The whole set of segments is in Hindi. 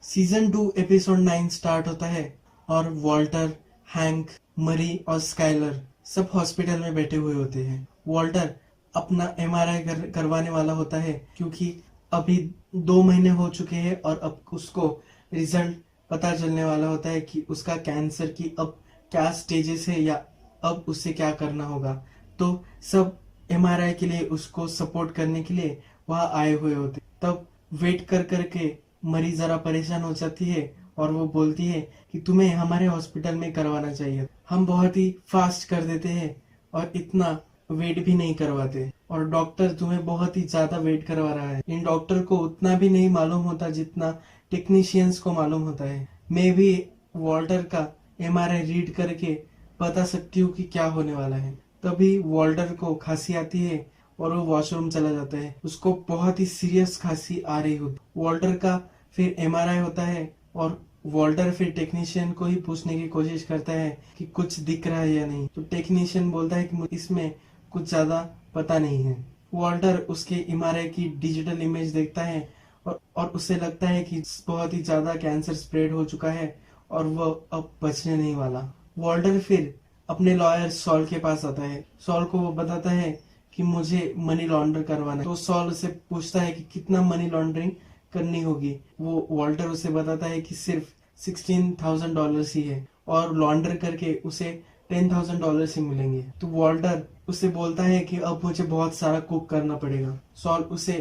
सीजन 2 एपिसोड 9 स्टार्ट होता है और वॉल्टर, हैंक, मरी और स्काइलर सब हॉस्पिटल में बैठे हुए होते हैं। वॉल्टर अपना एमआरआई करवाने वाला होता है क्योंकि अभी 2 महीने हो चुके हैं और अब उसको रिजल्ट पता चलने वाला होता है कि उसका कैंसर की अब क्या स्टेजेस है या अब उसे क्या करना होगा। तो सब एमआरआई के लिए उसको सपोर्ट करने के लिए वहाँ आए हुए होते। तब वेट कर करके मरी जरा परेशान हो जाती है और वो बोलती है कि तुम्हें हमारे हॉस्पिटल में करवाना चाहिए। हम बहुत ही फास्ट कर देते हैं और इतना वेट भी नहीं करवाते और डॉक्टर तुम्हें बहुत ही ज्यादा वेट करवा रहा है। इन डॉक्टर को उतना भी नहीं मालूम होता जितना टेक्नीशियंस को मालूम होता है। मैं भी वॉल्टर का एमआरआई रीड करके बता सकती हूँ कि क्या होने वाला है। तभी वॉल्टर को खांसी आती है और वो वॉशरूम चला जाता है। उसको बहुत ही सीरियस खांसी आ रही होती। वॉल्टर का फिर एमआरआई होता है और वॉल्टर फिर टेक्नीशियन को ही पूछने की कोशिश करता है कि कुछ दिख रहा है या नहीं। तो टेक्नीशियन बोलता है कि मुझे इसमें कुछ ज्यादा पता नहीं है। वॉल्टर उसके एमआरआई की डिजिटल इमेज देखता है और उसे लगता है कि बहुत ही ज्यादा कैंसर स्प्रेड हो चुका है और वो अब बचने नहीं वाला। वॉल्टर फिर अपने लॉयर सॉल के पास आता है। सॉल को वो बताता है कि मुझे मनी लॉन्डर करवाना है। तो सॉल उसे पूछता है कि कितना मनी लॉन्ड्रिंग करनी होगी। वो वॉल्टर उसे बताता है कि सिर्फ $16,000 ही है और लॉन्डर करके उसे $10,000 ही मिलेंगे। तो वॉल्टर उसे बोलता है कि अब मुझे बहुत सारा कुक करना पड़ेगा। सॉल उसे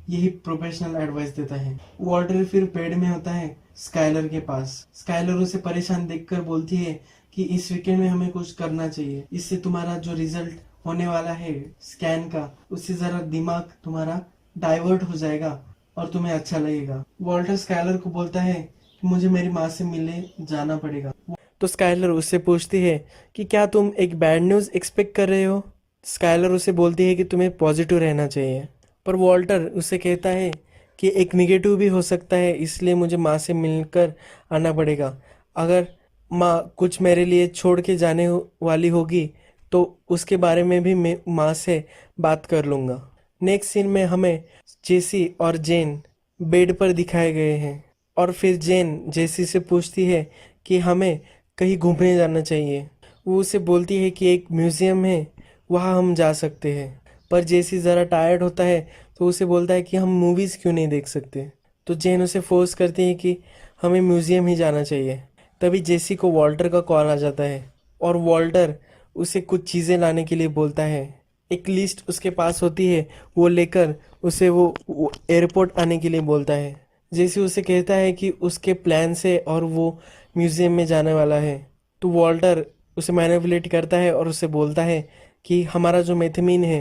यही प्रोफेशनल एडवाइस देता है। वॉल्टर फिर पेड़ में होता है स्काइलर के पास। स्काइलर उसे परेशान देखकर बोलती है कि इस वीकेंड में हमें कुछ करना चाहिए, इससे तुम्हारा जो रिजल्ट होने वाला है स्कैन का, उससे जरा दिमाग तुम्हारा डाइवर्ट हो जाएगा और तुम्हें अच्छा लगेगा। वॉल्टर स्काइलर को बोलता है कि मुझे मेरी माँ से मिलने जाना पड़ेगा। तो स्काइलर उससे पूछती है कि क्या तुम एक बैड न्यूज़ एक्सपेक्ट कर रहे हो। स्काइलर उसे बोलती है कि तुम्हें पॉजिटिव रहना चाहिए, पर वॉल्टर उसे कहता है कि एक निगेटिव भी हो सकता है, इसलिए मुझे माँ से मिलकर आना पड़ेगा। अगर माँ कुछ मेरे लिए छोड़ के जाने वाली होगी तो उसके बारे में भी मैं माँ से बात कर लूँगा। नेक्स्ट सीन में हमें जेसी और जेन बेड पर दिखाए गए हैं और फिर जेन जेसी से पूछती है कि हमें कहीं घूमने जाना चाहिए। वो उसे बोलती है कि एक म्यूज़ियम है, वहाँ हम जा सकते हैं। पर जेसी ज़रा टायर्ड होता है तो उसे बोलता है कि हम मूवीज़ क्यों नहीं देख सकते। तो जेन उसे फोर्स करती है कि हमें म्यूज़ियम ही जाना चाहिए। तभी जेसी को वॉल्टर का कॉल आ जाता है और वॉल्टर उसे कुछ चीज़ें लाने के लिए बोलता है। एक लिस्ट उसके पास होती है, वो लेकर उसे वो एयरपोर्ट आने के लिए बोलता है। जेसी उसे कहता है कि उसके प्लान से और वो म्यूज़ियम में जाने वाला है। तो वॉल्टर उसे मैनिपुलेट करता है और उसे बोलता है कि हमारा जो मेथमीन है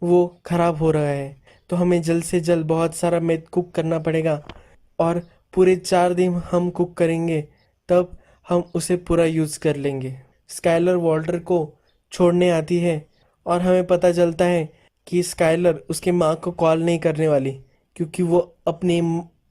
वो ख़राब हो रहा है, तो हमें जल्द से जल्द बहुत सारा मेथ कुक करना पड़ेगा और पूरे 4 दिन हम कुक करेंगे, तब हम उसे पूरा यूज़ कर लेंगे। स्काइलर वॉल्टर को छोड़ने आती है और हमें पता चलता है कि स्काइलर उसके माँ को कॉल नहीं करने वाली क्योंकि वो अपनी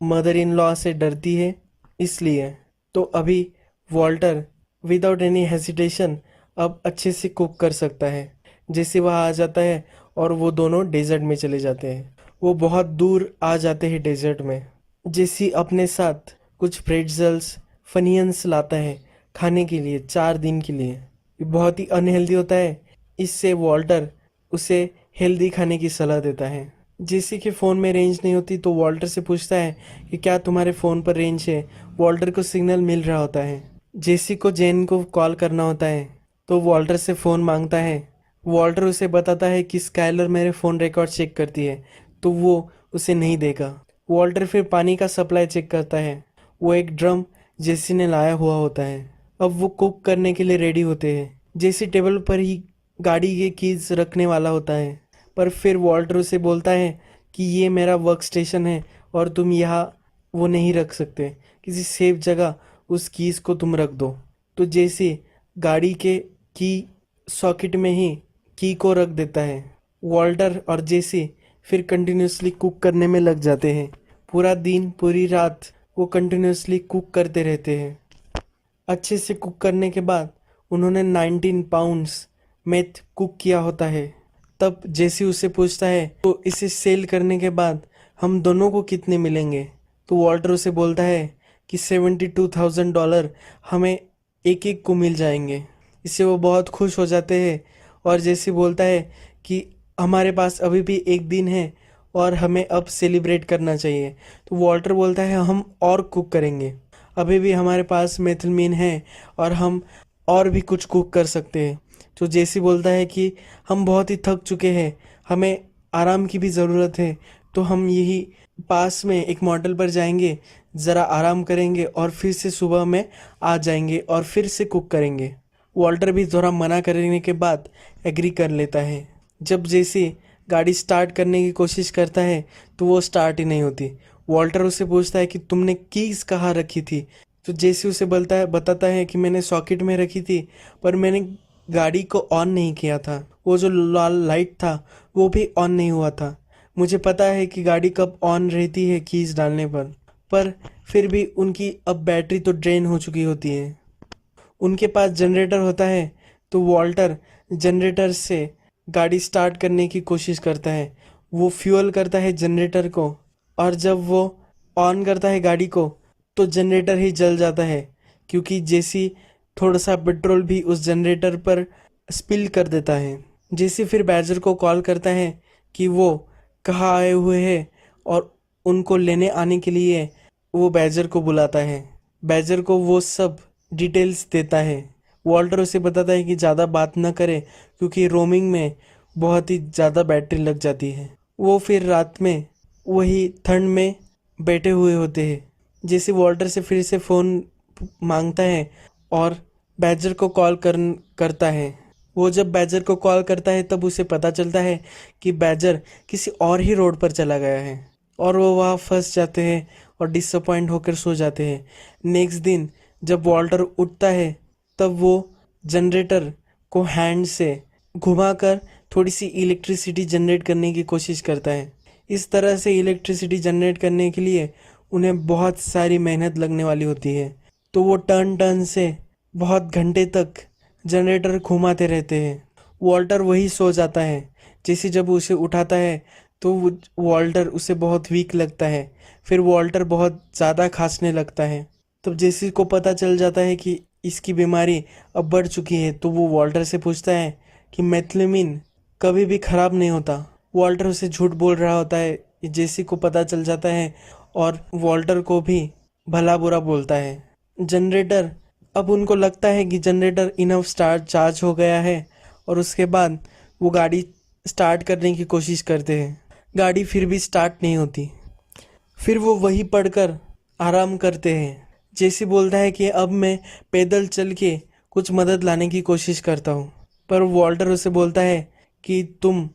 मदर इन लॉ से डरती है, इसलिए। तो अभी वॉल्टर विदाउट एनी हेसिटेशन अब अच्छे से कुक कर सकता है। जैसे वहाँ आ जाता है और वो दोनों डेजर्ट में चले जाते हैं। वो बहुत दूर आ जाते हैं डेजर्ट में। जेसी अपने साथ कुछ प्रेट्जल्स, फनियंस लाता है खाने के लिए 4 दिन के लिए। ये बहुत ही अनहेल्दी होता है, इससे वॉल्टर उसे हेल्दी खाने की सलाह देता है। जेसी के फ़ोन में रेंज नहीं होती तो वॉल्टर से पूछता है कि क्या तुम्हारे फ़ोन पर रेंज है। वॉल्टर को सिग्नल मिल रहा होता है। जेसी को जेन को कॉल करना होता है तो वॉल्टर से फ़ोन मांगता है। वॉल्टर उसे बताता है कि स्काइलर मेरे फ़ोन रिकॉर्ड चेक करती है, तो वो उसे नहीं देगा। वॉल्टर फिर पानी का सप्लाई चेक करता है। वो एक ड्रम जेसी ने लाया हुआ होता है। अब वो कुक करने के लिए रेडी होते हैं। जेसी टेबल पर ही गाड़ी के कीज रखने वाला होता है, पर फिर वॉल्टर उसे बोलता है कि ये मेरा वर्क स्टेशन है और तुम यहाँ वो नहीं रख सकते, किसी सेफ जगह उस कीज को तुम रख दो। तो जेसी गाड़ी के की सॉकेट में ही की को रख देता है। वॉल्टर और जेसी फिर कंटिन्यूसली कुक करने में लग जाते हैं। पूरा दिन पूरी रात वो कंटिन्यूसली कुक करते रहते हैं। अच्छे से कुक करने के बाद उन्होंने 19 पाउंड्स मेथ कुक किया होता है। तब जेसी उससे पूछता है तो इसे सेल करने के बाद हम दोनों को कितने मिलेंगे। तो वॉल्टर उसे बोलता है कि $72,000 हमें एक एक को मिल जाएंगे। इससे वो बहुत खुश हो जाते हैं और जैसे बोलता है कि हमारे पास अभी भी एक दिन है और हमें अब सेलिब्रेट करना चाहिए। तो वॉल्टर बोलता है हम और कुक करेंगे, अभी भी हमारे पास मेथिलमीन है और हम और भी कुछ कुक कर सकते हैं। तो जेसी बोलता है कि हम बहुत ही थक चुके हैं, हमें आराम की भी ज़रूरत है, तो हम यही पास में एक मॉडल पर जाएंगे, ज़रा आराम करेंगे और फिर से सुबह में आ जाएंगे और फिर से कुक करेंगे। वॉल्टर भी थोड़ा मना करने के बाद एग्री कर लेता है। जब जेसी गाड़ी स्टार्ट करने की कोशिश करता है तो वो स्टार्ट ही नहीं होती। वॉल्टर उससे पूछता है कि तुमने कीज कहाँ रखी थी। तो जेसी उसे बताता है कि मैंने सॉकेट में रखी थी, पर मैंने गाड़ी को ऑन नहीं किया था, वो जो लाल लाइट था वो भी ऑन नहीं हुआ था। मुझे पता है कि गाड़ी कब ऑन रहती है कीज डालने पर फिर भी उनकी अब बैटरी तो ड्रेन हो चुकी होती है। उनके पास जनरेटर होता है तो वॉल्टर जनरेटर से गाड़ी स्टार्ट करने की कोशिश करता है। वो फ्यूल करता है जनरेटर को और जब वो ऑन करता है गाड़ी को तो जनरेटर ही जल जाता है, क्योंकि जेसी थोड़ा सा पेट्रोल भी उस जनरेटर पर स्पिल कर देता है। जेसी फिर बैजर को कॉल करता है कि वो कहाँ आए हुए हैं और उनको लेने आने के लिए वो बैजर को बुलाता है। बैजर को वो सब डिटेल्स देता है। वॉल्टर उसे बताता है कि ज़्यादा बात न करे क्योंकि रोमिंग में बहुत ही ज़्यादा बैटरी लग जाती है। वो फिर रात में वही ठंड में बैठे हुए होते हैं। जैसे वॉल्टर से फिर से फ़ोन मांगता है और बैजर को करता है। वो जब बैजर को कॉल करता है तब उसे पता चलता है कि बैजर किसी और ही रोड पर चला गया है और वो वहाँ फंस जाते हैं और डिसअपॉइंट होकर सो जाते हैं। नेक्स्ट दिन जब वॉल्टर उठता है तब वो जनरेटर को हैंड से घुमाकर थोड़ी सी इलेक्ट्रिसिटी जनरेट करने की कोशिश करता है। इस तरह से इलेक्ट्रिसिटी जनरेट करने के लिए उन्हें बहुत सारी मेहनत लगने वाली होती है, तो वो टर्न से बहुत घंटे तक जनरेटर घुमाते रहते हैं। वॉल्टर वही सो जाता है। जैसे जब उसे उठाता है तो वॉल्टर उसे बहुत वीक लगता है। फिर वॉल्टर बहुत ज़्यादा खांसने लगता है। तब जेसी को पता चल जाता है कि इसकी बीमारी अब बढ़ चुकी है, तो वो वॉल्टर से पूछता है कि मेथिलमीन कभी भी ख़राब नहीं होता। वॉल्टर उसे झूठ बोल रहा होता है। जेसी को पता चल जाता है और वॉल्टर को भी भला बुरा बोलता है। जनरेटर अब उनको लगता है कि जनरेटर इनफ स्टार्ट चार्ज हो गया है और उसके बाद वो गाड़ी स्टार्ट करने की कोशिश करते हैं। गाड़ी फिर भी स्टार्ट नहीं होती। फिर वो वहीं पड़कर आराम करते हैं। जेसी बोलता है कि अब मैं पैदल चल के कुछ मदद लाने की कोशिश करता हूँ, पर वॉल्टर उसे बोलता है कि तुम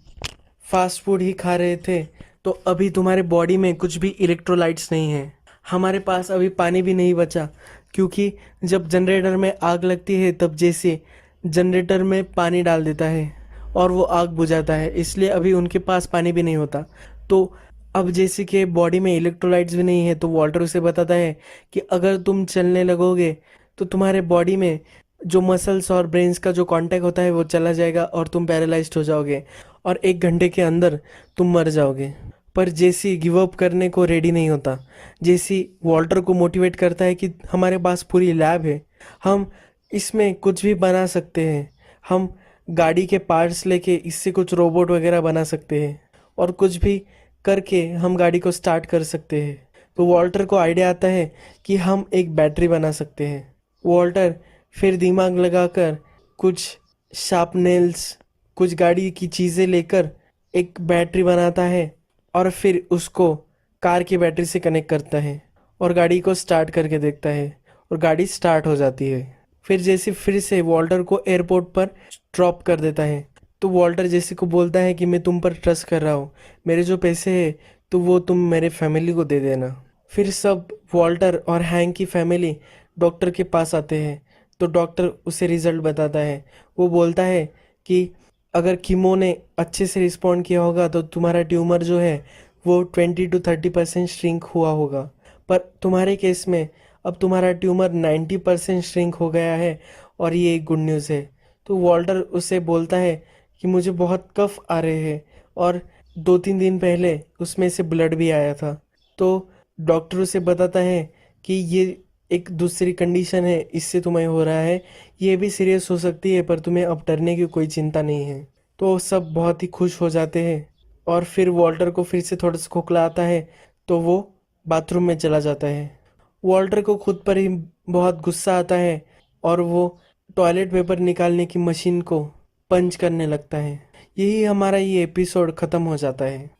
फास्ट फूड ही खा रहे थे तो अभी तुम्हारे बॉडी में कुछ भी इलेक्ट्रोलाइट्स नहीं है। हमारे पास अभी पानी भी नहीं बचा, क्योंकि जब जनरेटर में आग लगती है तब जैसे जनरेटर में पानी डाल देता है और वो आग बुझाता है, इसलिए अभी उनके पास पानी भी नहीं होता। तो अब जैसे कि बॉडी में इलेक्ट्रोलाइट्स भी नहीं है तो वॉल्टर उसे बताता है कि अगर तुम चलने लगोगे तो तुम्हारे बॉडी में जो मसल्स और ब्रेन्स का जो कांटेक्ट होता है वो चला जाएगा और तुम पैरालाइज्ड हो जाओगे और 1 घंटे के अंदर तुम मर जाओगे। पर जेसी गिव अप करने को रेडी नहीं होता। जेसी वॉल्टर को मोटिवेट करता है कि हमारे पास पूरी लैब है, हम इसमें कुछ भी बना सकते हैं, हम गाड़ी के पार्ट्स लेके इससे कुछ रोबोट वगैरह बना सकते हैं और कुछ भी करके हम गाड़ी को स्टार्ट कर सकते हैं। तो वॉल्टर को आइडिया आता है कि हम एक बैटरी बना सकते हैं। वॉल्टर फिर दिमाग लगाकर कुछ शार्पनेल्स, कुछ गाड़ी की चीज़ें लेकर एक बैटरी बनाता है और फिर उसको कार की बैटरी से कनेक्ट करता है और गाड़ी को स्टार्ट करके देखता है और गाड़ी स्टार्ट हो जाती है। फिर जैसे फिर से वॉल्टर को एयरपोर्ट पर ड्रॉप कर देता है। तो वॉल्टर जैसे को बोलता है कि मैं तुम पर ट्रस्ट कर रहा हूँ, मेरे जो पैसे हैं तो वो तुम मेरे फैमिली को दे देना। फिर सब वॉल्टर और हैंक की फैमिली डॉक्टर के पास आते हैं। तो डॉक्टर उसे रिजल्ट बताता है। वो बोलता है कि अगर कीमो ने अच्छे से रिस्पॉन्ड किया होगा तो तुम्हारा ट्यूमर जो है वो 20 to 30% श्रिंक हुआ होगा, पर तुम्हारे केस में अब तुम्हारा ट्यूमर 90% श्रिंक हो गया है और ये एक गुड न्यूज़ है। तो वॉल्टर उसे बोलता है कि मुझे बहुत कफ आ रहे हैं और 2-3 दिन पहले उसमें से ब्लड भी आया था। तो डॉक्टर उसे बताता है कि ये एक दूसरी कंडीशन है, इससे तुम्हें हो रहा है, ये भी सीरियस हो सकती है, पर तुम्हें अब डरने की कोई चिंता नहीं है। तो सब बहुत ही खुश हो जाते हैं और फिर वॉल्टर को फिर से थोड़ा सा खोखला आता है, तो वो बाथरूम में चला जाता है। वॉल्टर को खुद पर ही बहुत गुस्सा आता है और वो टॉयलेट पेपर निकालने की मशीन को पंच करने लगता है। यही हमारा ये एपिसोड खत्म हो जाता है।